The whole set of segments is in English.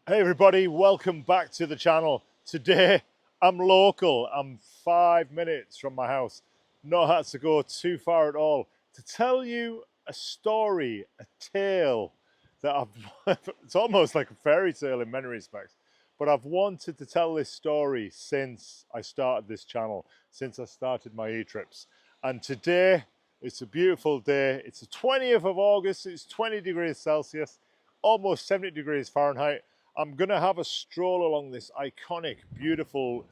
Hey everybody, welcome back to the channel. Today I'm local. I'm 5 minutes from my house. Not had to go too far at all to tell you a story, a tale that I've it's almost like a fairy tale in many respects. But I've wanted to tell this story since I started this channel, since I started my e-trips. And today it's a beautiful day. It's the 20th of August, it's 20 degrees Celsius, almost 70 degrees Fahrenheit. I'm going to have a stroll along this iconic, beautiful,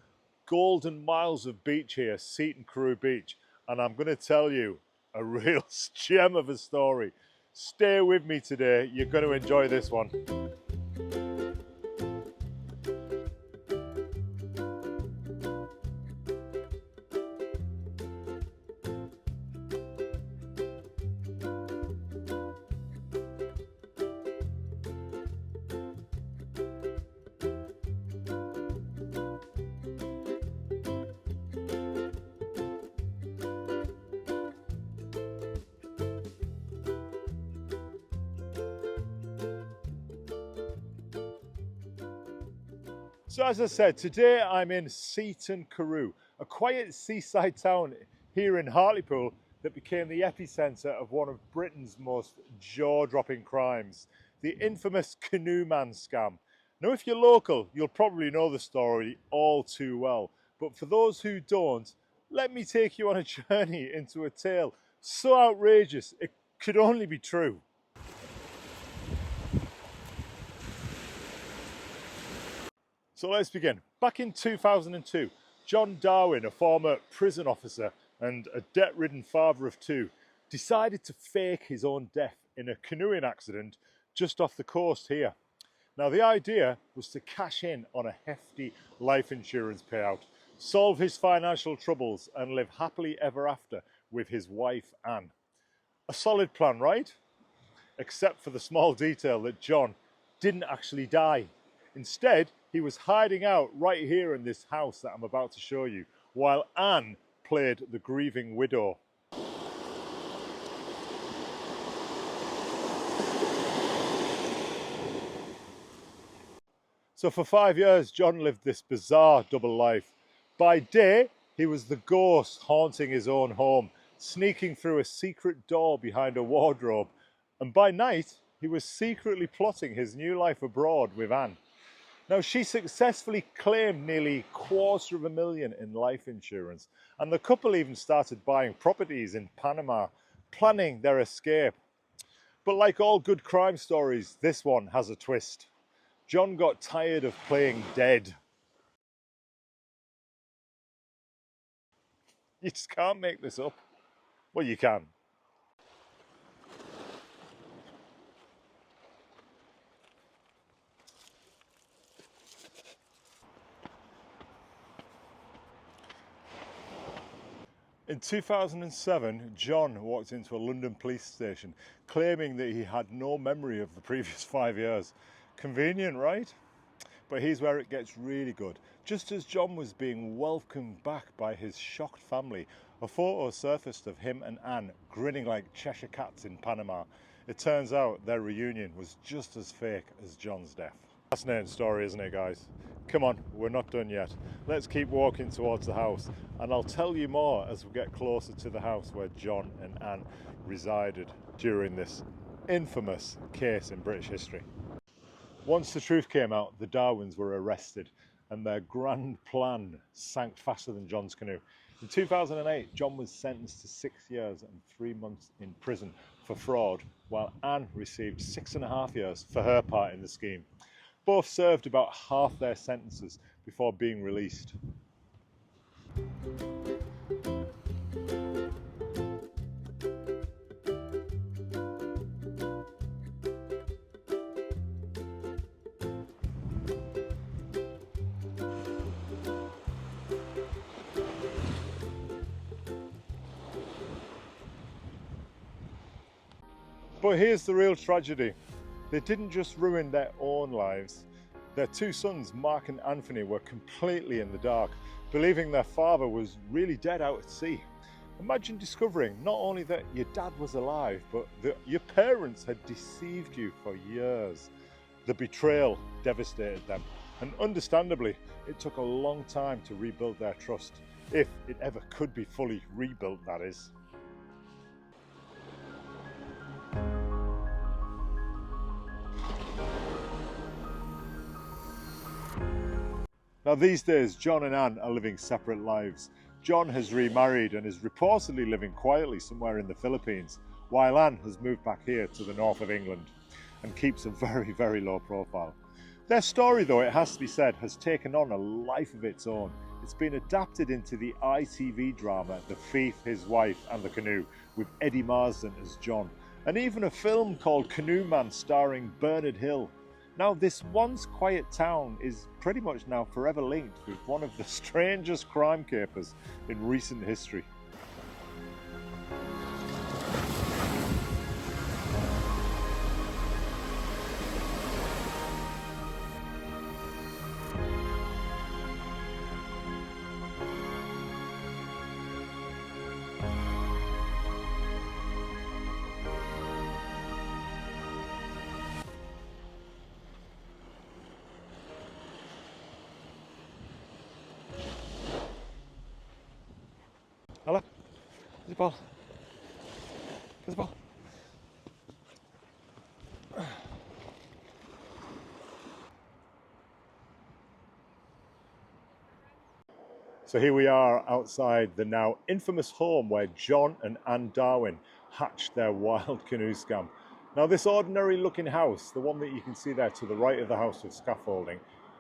golden miles of beach here, Seaton Carew Beach, and I'm going to tell you a real gem of a story. Stay with me today, you're going to enjoy this one. So as I said, today I'm in Seaton Carew, a quiet seaside town here in Hartlepool that became the epicenter of one of Britain's most jaw-dropping crimes, the infamous Canoe Man scam. Now if you're local, you'll probably know the story all too well, but for those who don't, let me take you on a journey into a tale so outrageous it could only be true. So let's begin. Back in 2002, John Darwin, a former prison officer and a debt-ridden father of two, decided to fake his own death in a canoeing accident just off the coast here. Now the idea was to cash in on a hefty life insurance payout, solve his financial troubles and live happily ever after with his wife Anne. A solid plan, right? Except for the small detail that John didn't actually die. Instead, he was hiding out right here in this house that I'm about to show you, while Anne played the grieving widow. So for 5 years, John lived this bizarre double life. By day, he was the ghost haunting his own home, sneaking through a secret door behind a wardrobe. And by night, he was secretly plotting his new life abroad with Anne. Now, she successfully claimed nearly $250,000 in life insurance, and the couple even started buying properties in Panama, planning their escape. But like all good crime stories, this one has a twist. John got tired of playing dead. You just can't make this up. Well, you can. In 2007, John walked into a London police station claiming that he had no memory of the previous 5 years. Convenient, right? But here's where it gets really good. Just as John was being welcomed back by his shocked family, a photo surfaced of him and Anne grinning like Cheshire Cats in Panama. It turns out their reunion was just as fake as John's death. Fascinating story, isn't it, guys? Come on, we're not done yet. Let's keep walking towards the house, and I'll tell you more as we get closer to the house where John and Anne resided during this infamous case in British history. Once the truth came out, the Darwins were arrested and their grand plan sank faster than John's canoe. In 2008, John was sentenced to 6 years and 3 months in prison for fraud, while Anne received 6.5 years for her part in the scheme. Both served about half their sentences before being released. But here's the real tragedy. They didn't just ruin their own lives. Their two sons, Mark and Anthony, were completely in the dark, believing their father was really dead out at sea. Imagine discovering not only that your dad was alive, but that your parents had deceived you for years. The betrayal devastated them, and understandably, it took a long time to rebuild their trust, if it ever could be fully rebuilt, that is. Now these days, John and Anne are living separate lives. John has remarried and is reportedly living quietly somewhere in the Philippines, while Anne has moved back here to the north of England and keeps a very, very low profile. Their story, though, it has to be said, has taken on a life of its own. It's been adapted into the ITV drama The Thief, His Wife and the Canoe, with Eddie Marsden as John, and even a film called Canoe Man starring Bernard Hill. Now, this once quiet town is pretty much now forever linked with one of the strangest crime capers in recent history. Hello? There's the ball. There's the ball. So here we are outside the now infamous home where John and Anne Darwin hatched their wild canoe scam. Now this ordinary looking house, the one that you can see there to the right of the house with scaffolding,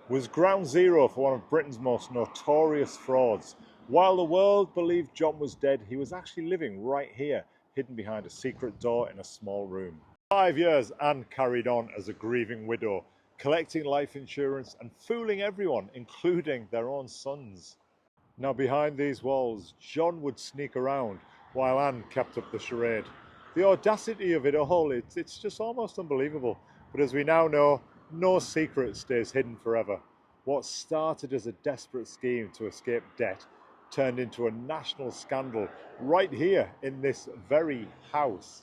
was ground zero for one of Britain's most notorious frauds. While the world believed John was dead, he was actually living right here, hidden behind a secret door in a small room. 5 years, Anne carried on as a grieving widow, collecting life insurance and fooling everyone, including their own sons. Now behind these walls, John would sneak around while Anne kept up the charade. The audacity of it all, it's just almost unbelievable. But as we now know, no secret stays hidden forever. What started as a desperate scheme to escape debt turned into a national scandal right here in this very house.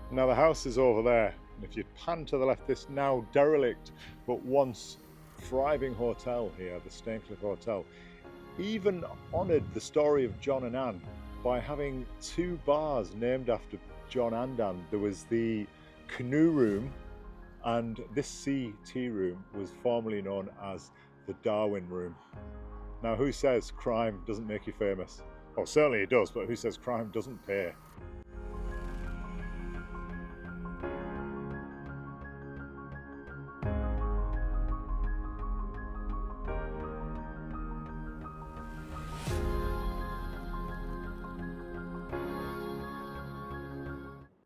Now the house is over there, and if you pan to the left, this now derelict but once thriving hotel here, the Staincliffe Hotel, even honoured the story of John and Anne by having 2 bars named after John and Anne. There was the Canoe Room, and this sea tea room was formerly known as the Darwin Room. Now who says crime doesn't make you famous? Well, certainly it does, but who says crime doesn't pay?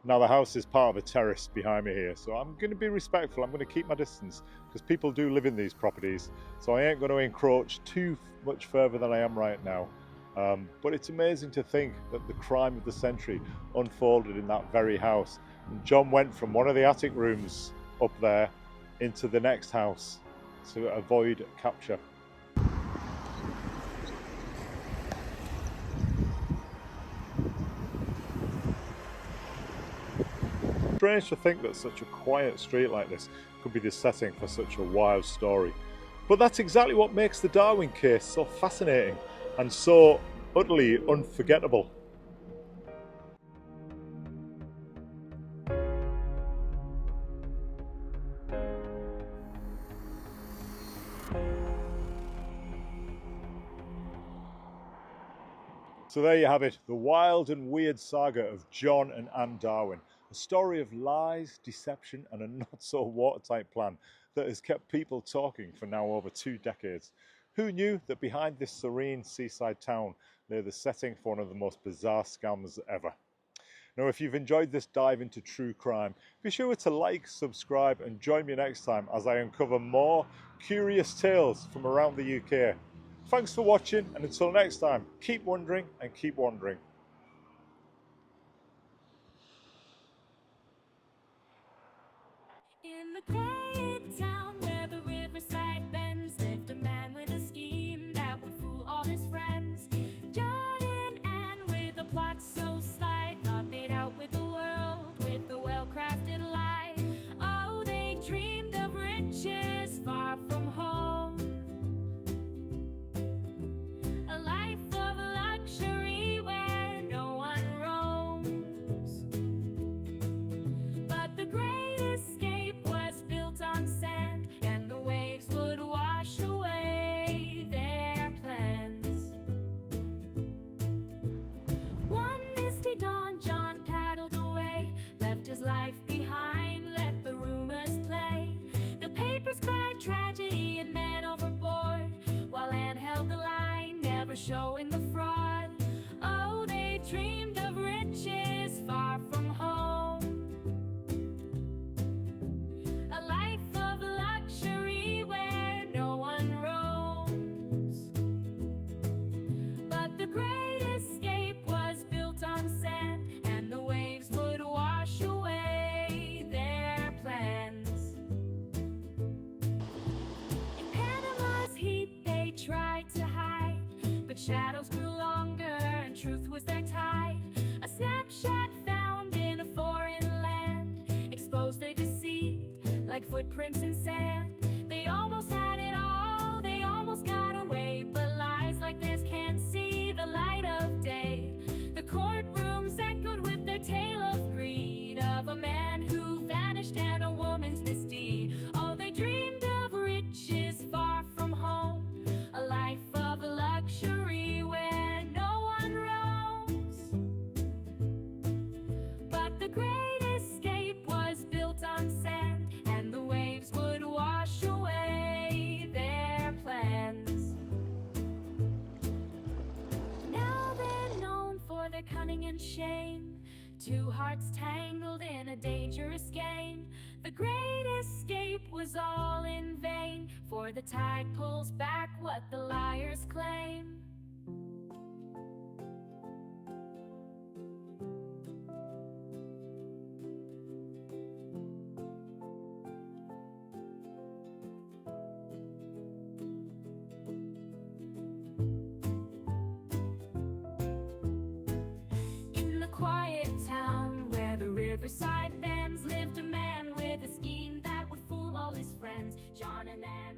Now the house is part of a terrace behind me here, so I'm going to be respectful. I'm going to keep my distance because people do live in these properties, so I ain't going to encroach too much further than I am right now. But it's amazing to think that the crime of the century unfolded in that very house. And John went from one of the attic rooms up there into the next house to avoid capture. Strange to think that such a quiet street like this could be the setting for such a wild story. But that's exactly what makes the Darwin case so fascinating and so utterly unforgettable. So there you have it, the wild and weird saga of John and Anne Darwin. A story of lies, deception and a not so watertight plan that has kept people talking for now over 2 decades. Who knew that behind this serene seaside town lay the setting for one of the most bizarre scams ever? Now, if you've enjoyed this dive into true crime, be sure to like, subscribe, and join me next time as I uncover more curious tales from around the UK. Thanks for watching, and until next time, keep wondering and keep wandering. In the quiet town where the riverside bends, lived a man with a scheme that would fool all his friends. John and Anne, with a plot so sly, thought they'd outwit the world with a well-crafted lie. Oh, they dreamed of riches far from home, a life of luxury where no one roams. But the great escape was built on sand, and the waves would wash away their plans. One misty dawn, John paddled away, left his life behind, let the rumors play. The papers cried tragedy and men overboard, while Anne held the line, never showing the fraud. Oh, they dreamed of riches far from home, a life of luxury where no one roams. But the great escape was built on sand, and the waves would wash away their plans. In Panama's heat they tried to hide, but shadows grew longer and truth was their tide. A snapshot found in a foreign land exposed they deceived like footprints in sand. They almost had it all, they almost got away, but lies like this can't see the light of day. The courtrooms echoed with their tale of greed, of a man who vanished and a woman's misdeed. Oh, they dreamed of riches far from home, a life of luxury where no one roams. But the great escape was built on sand, and the waves would wash away their plans. Now they're known for their cunning and shame, two hearts tangled in a dangerous game. The great escape was all in vain, for the tide pulls back what the liars claim. In the quiet town where the riverside bends, lived a man with a scheme that would fool all his friends. John and Anne